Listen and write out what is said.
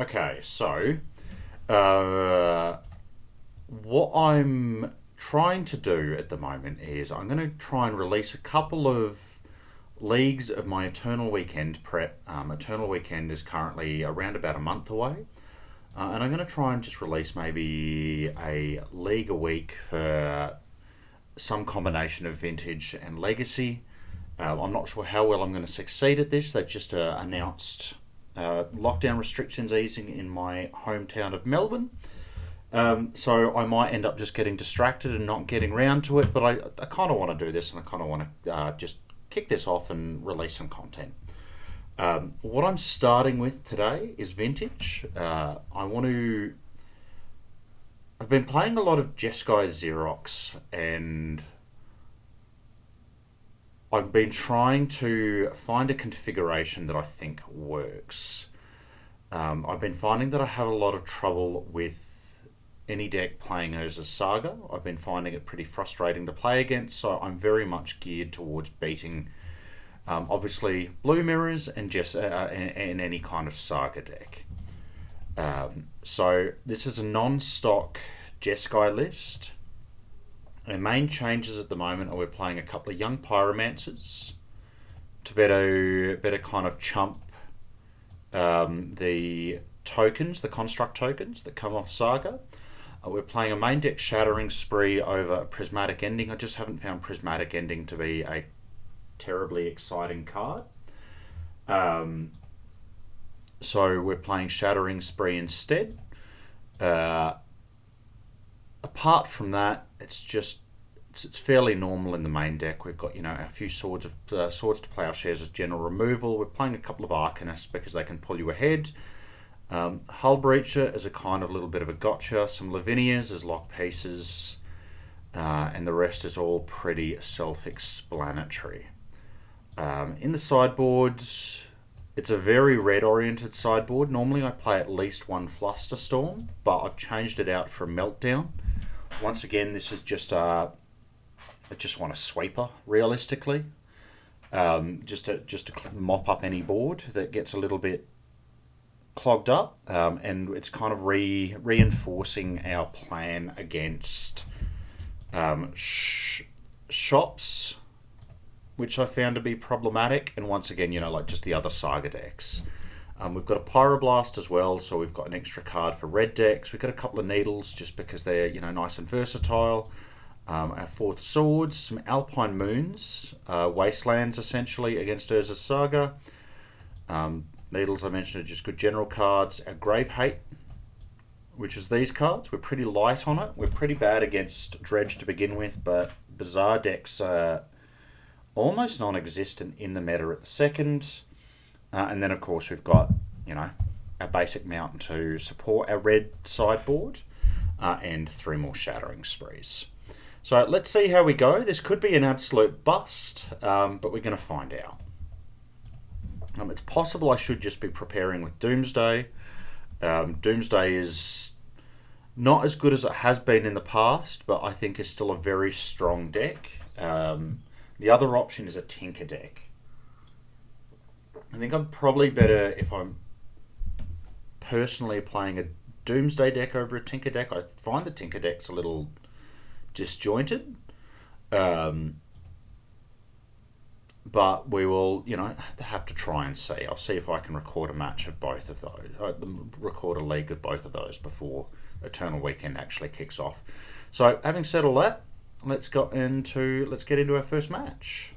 Okay, so uh, what I'm trying to do at the moment is I'm going to try and release a couple of leagues of my Eternal Weekend prep. Eternal Weekend is currently around about a month away. And I'm going to try and just release maybe a league a week for some combination of vintage and legacy. I'm not sure how well I'm going to succeed at this. They've just announced lockdown restrictions easing in my hometown of Melbourne. So I might end up just getting distracted and not getting round to it, but I kind of want to do this, and I kind of want to just kick this off and release some content. What I'm starting with today is vintage. I've been playing a lot of Jeski Xerox, and I've been trying to find a configuration that I think works. I've been finding that I have a lot of trouble with any deck playing Urza's Saga. I've been finding it pretty frustrating to play against, so I'm very much geared towards beating, obviously, blue mirrors and and any kind of Saga deck. So this is a non-stock Jeski list. Our main changes at the moment are we're playing a couple of young pyromancers to better kind of chump the tokens, the construct tokens that come off Saga. We're playing a main deck Shattering Spree over a Prismatic Ending. I just haven't found Prismatic Ending to be a terribly exciting card. So we're playing Shattering Spree instead. Apart from that, it's fairly normal in the main deck. We've got a few swords to Plowshares as general removal. We're playing a couple of Arcanists because they can pull you ahead. Hull Breacher is a kind of little bit of a gotcha. Some Lavinias as lock pieces, and the rest is all pretty self-explanatory. In the sideboards, it's a very red-oriented sideboard. Normally I play at least one Flusterstorm, but I've changed it out for Meltdown. Once again, this is just I just want a sweeper, realistically. Just to mop up any board that gets a little bit clogged up, and it's kind of reinforcing our plan against shops, which I found to be problematic. And once again, like just the other Saga decks. We've got a Pyroblast as well, so we've got an extra card for red decks. We've got a couple of Needles just because they're nice and versatile. Our fourth Swords, some Alpine Moons, Wastelands essentially against Urza's Saga. Needles I mentioned are just good general cards. Our Grave Hate, which is these cards. We're pretty light on it. We're pretty bad against Dredge to begin with, but Bazaar decks are almost non-existent in the meta at the second. And then, of course, we've got, our basic Mountain to support our red sideboard, and 3 more Shattering Sprees. So let's see how we go. This could be an absolute bust, but we're going to find out. It's possible I should just be preparing with Doomsday. Doomsday is not as good as it has been in the past, but I think is still a very strong deck. The other option is a Tinker deck. I think I'm probably better if I'm personally playing a Doomsday deck over a Tinker deck. I find the Tinker deck's a little disjointed. But we will, have to try and see. I'll see if I can record a match of both of those. Record a league of both of those before Eternal Weekend actually kicks off. So, having said all that, let's get into our first match.